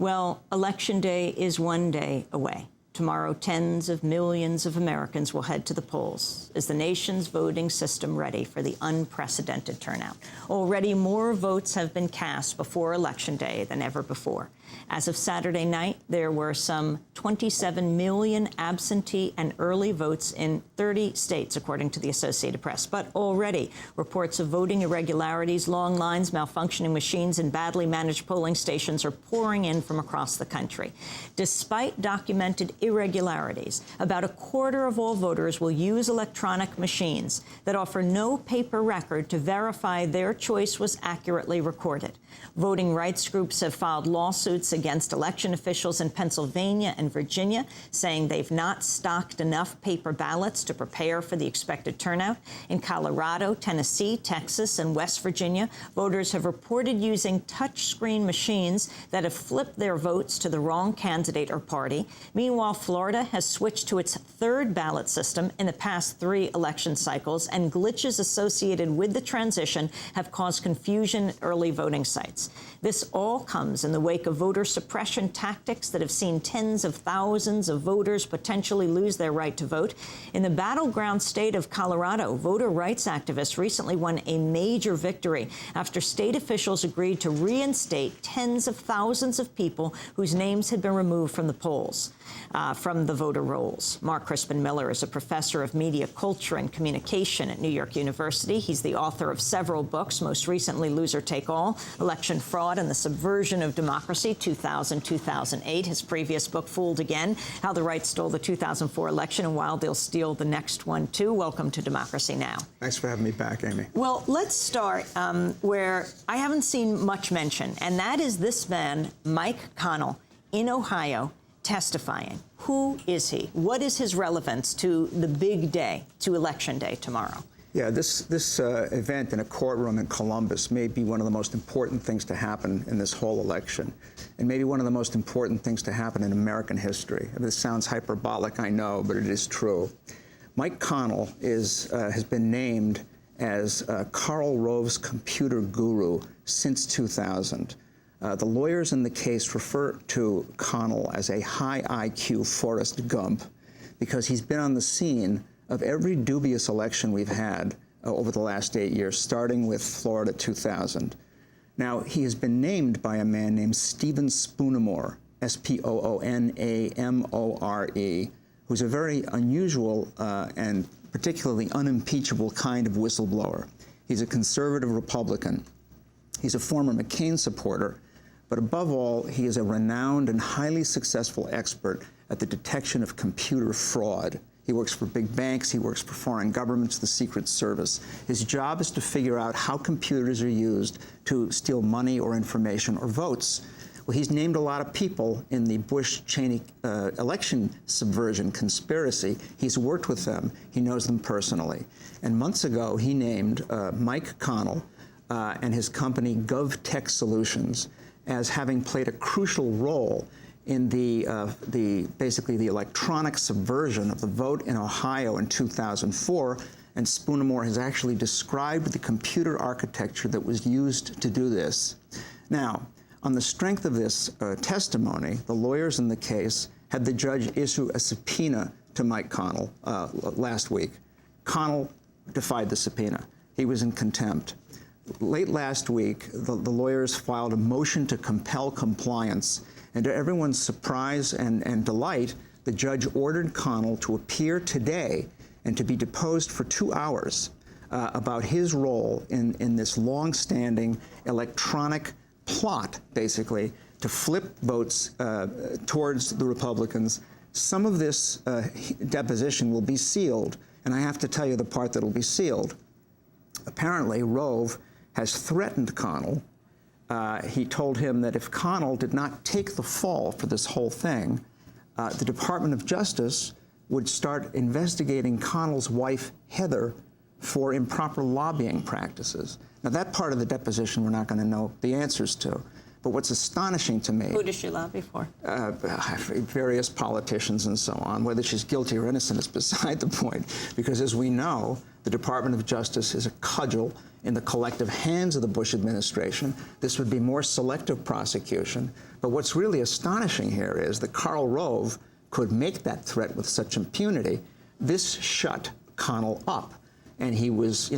Well, Election Day is one day away. Tomorrow, tens of millions of Americans will head to the polls. Is the nation's voting system ready for the unprecedented turnout? Already, more votes have been cast before Election Day than ever before. As of Saturday night, there were some 27 million absentee and early votes in 30 states, according to the Associated Press. But already, reports of voting irregularities, long lines, malfunctioning machines, and badly managed polling stations are pouring in from across the country. Despite documented irregularities, about a quarter of all voters will use electronic machines that offer no paper record to verify their choice was accurately recorded. Voting rights groups have filed lawsuits against election officials in Pennsylvania and Virginia, saying they've not stocked enough paper ballots to prepare for the expected turnout. In Colorado, Tennessee, Texas, and West Virginia, voters have reported using touchscreen machines that have flipped their votes to the wrong candidate or party. Meanwhile, Florida has switched to its third ballot system in the past 3 election cycles, and glitches associated with the transition have caused confusion at early voting sites. This all comes in the wake of voter suppression tactics that have seen tens of thousands of voters potentially lose their right to vote. In the battleground state of Colorado, voter rights activists recently won a major victory after state officials agreed to reinstate tens of thousands of people whose names had been removed from the polls, from the voter rolls. Mark Crispin Miller is a professor of media culture and communication at New York University. He's the author of several books, most recently Loser Take All, Election Fraud and the Subversion of Democracy, 2000-2008. His previous book, Fooled Again, How the Right Stole the 2004 Election and Why They'll Steal the Next One, too. Welcome to Democracy Now! Thanks for having me back, Amy. Well, let's start where I haven't seen much mention, and that is this man, Mike Connell, in Ohio, testifying. Who is he? What is his relevance to the big day, to Election Day tomorrow? Yeah, this event in a courtroom in Columbus may be one of the most important things to happen in this whole election, and maybe one of the most important things to happen in American history. This sounds hyperbolic, I know, but it is true. Mike Connell has been named as Karl Rove's computer guru since 2000. The lawyers in the case refer to Connell as a high IQ Forrest Gump because he's been on the scene of every dubious election we've had over the last 8 years, starting with Florida 2000. Now, he has been named by a man named Stephen Spoonamore, S-P-O-O-N-A-M-O-R-E, who's a very unusual and particularly unimpeachable kind of whistleblower. He's a conservative Republican. He's a former McCain supporter, but above all, he is a renowned and highly successful expert at the detection of computer fraud. He works for big banks, he works for foreign governments, the Secret Service. His job is to figure out how computers are used to steal money or information or votes. Well, he's named a lot of people in the Bush-Cheney election subversion conspiracy. He's worked with them. He knows them personally. And months ago, he named Mike Connell and his company GovTech Solutions as having played a crucial role in basically the electronic subversion of the vote in Ohio in 2004, and Spoonamore has actually described the computer architecture that was used to do this. Now, on the strength of this testimony, the lawyers in the case had the judge issue a subpoena to Mike Connell last week. Connell defied the subpoena. He was in contempt. Late last week, the lawyers filed a motion to compel compliance, and to everyone's surprise and delight, the judge ordered Connell to appear today and to be deposed for 2 hours about his role in this long-standing electronic plot, basically, to flip votes towards the Republicans. Some of this deposition will be sealed, and I have to tell you the part that will be sealed. Apparently, Rove has threatened Connell. He told him that if Connell did not take the fall for this whole thing, the Department of Justice would start investigating Connell's wife, Heather, for improper lobbying practices. Now, that part of the deposition we're not going to know the answers to. But what's astonishing to me... Who does she lobby for? Various politicians and so on. Whether she's guilty or innocent is beside the point, because as we know, the Department of Justice is a cudgel in the collective hands of the Bush administration. This would be more selective prosecution. But what's really astonishing here is that Karl Rove could make that threat with such impunity. This shut Connell up. And he was,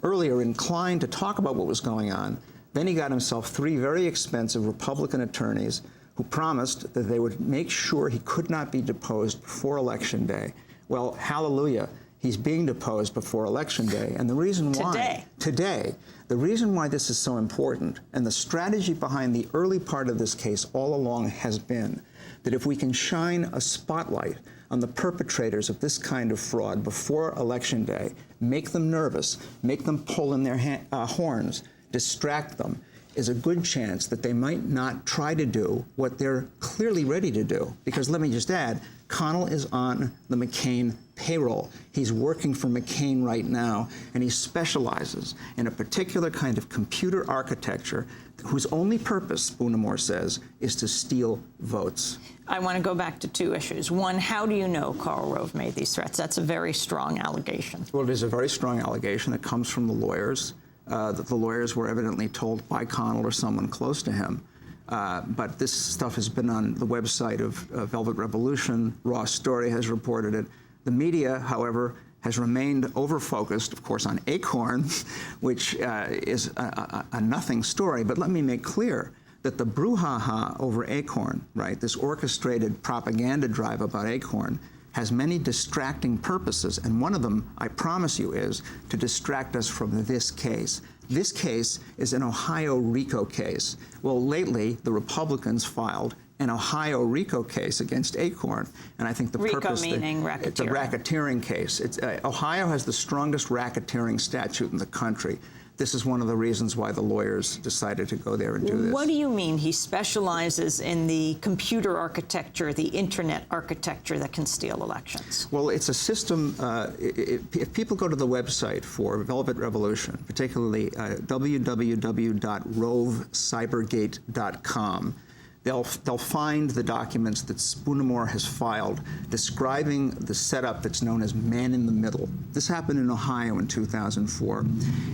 earlier inclined to talk about what was going on. Then he got himself 3 very expensive Republican attorneys who promised that they would make sure he could not be deposed before Election Day. Well, hallelujah, he's being deposed before Election Day. And the reason why... Today. The reason why this is so important, and the strategy behind the early part of this case all along has been that if we can shine a spotlight on the perpetrators of this kind of fraud before Election Day, make them nervous, make them pull in their horns, distract them, is a good chance that they might not try to do what they're clearly ready to do. Because let me just add, Connell is on the McCain payroll. He's working for McCain right now, and he specializes in a particular kind of computer architecture whose only purpose, Spoonamore says, is to steal votes. I want to go back to 2 issues. One, how do you know Karl Rove made these threats? That's a very strong allegation. Well, it is a very strong allegation that comes from the lawyers. That the lawyers were evidently told by Connell or someone close to him. But this stuff has been on the website of Velvet Revolution. Raw Story has reported it. The media, however, has remained over-focused, of course, on Acorn, which is a nothing story. But let me make clear that the brouhaha over Acorn, right, this orchestrated propaganda drive about Acorn, has many distracting purposes, and one of them, I promise you, is to distract us from this case. This case is an Ohio RICO case. Well, lately, the Republicans filed an Ohio RICO case against Acorn, and I think the purpose... RICO meaning racketeering. It's a racketeering case. Ohio has the strongest racketeering statute in the country. This is one of the reasons why the lawyers decided to go there and do this. What do you mean he specializes in the computer architecture, the internet architecture that can steal elections? Well, it's a system. If people go to the website for Velvet Revolution, particularly www.rovecybergate.com, they'll find the documents that Spoonamore has filed describing the setup that's known as man in the middle. This happened in Ohio in 2004.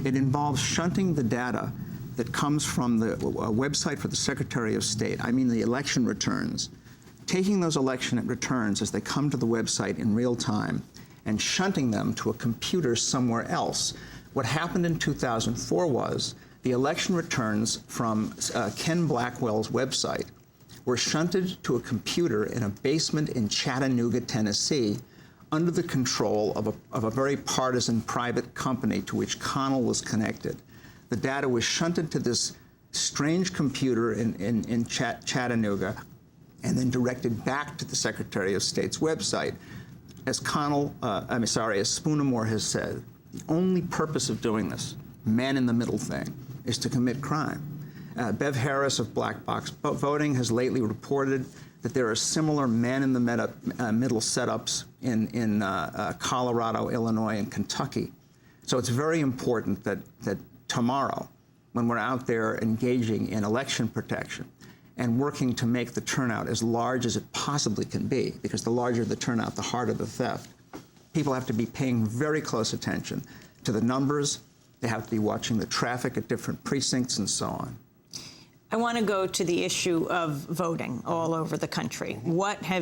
It involves shunting the data that comes from the website for the Secretary of State, I mean the election returns, taking those election returns as they come to the website in real time and shunting them to a computer somewhere else. What happened in 2004 was the election returns from Ken Blackwell's website were shunted to a computer in a basement in Chattanooga, Tennessee, under the control of a very partisan private company to which Connell was connected. The data was shunted to this strange computer in Chattanooga and then directed back to the Secretary of State's website. As Spoonamore has said, the only purpose of doing this, man-in-the-middle thing, is to commit crime. Bev Harris of Black Box Voting has lately reported that there are similar man-in-the-middle setups in Colorado, Illinois, and Kentucky. So it's very important that tomorrow, when we're out there engaging in election protection and working to make the turnout as large as it possibly can be, because the larger the turnout, the harder the theft, people have to be paying very close attention to the numbers. They have to be watching the traffic at different precincts and so on. I want to go to the issue of voting all over the country.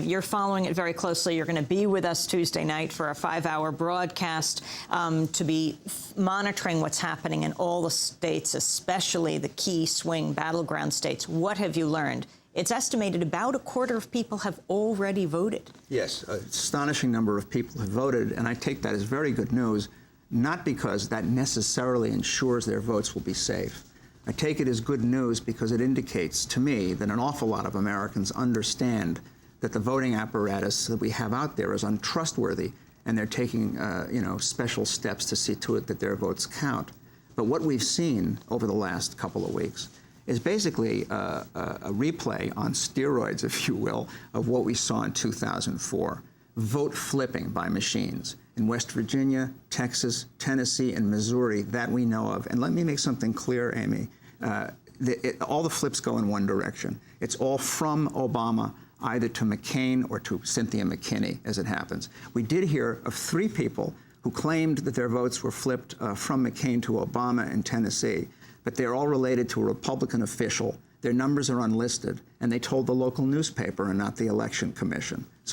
You're following it very closely. You're going to be with us Tuesday night for a 5-hour broadcast to be monitoring what's happening in all the states, especially the key swing battleground states. What have you learned? It's estimated about a quarter of people have already voted. Yes, an astonishing number of people have voted, and I take that as very good news, not because that necessarily ensures their votes will be safe. I take it as good news because it indicates to me that an awful lot of Americans understand that the voting apparatus that we have out there is untrustworthy, and they're taking special steps to see to it that their votes count. But what we've seen over the last couple of weeks is basically a replay on steroids, if you will, of what we saw in 2004. Vote flipping by machines in West Virginia, Texas, Tennessee, and Missouri that we know of. And let me make something clear, Amy. All the flips go in one direction. It's all from Obama, either to McCain or to Cynthia McKinney, as it happens. We did hear of 3 people who claimed that their votes were flipped from McCain to Obama in Tennessee, but they're all related to a Republican official Their numbers are unlisted, and they told the local newspaper and not the Election Commission. So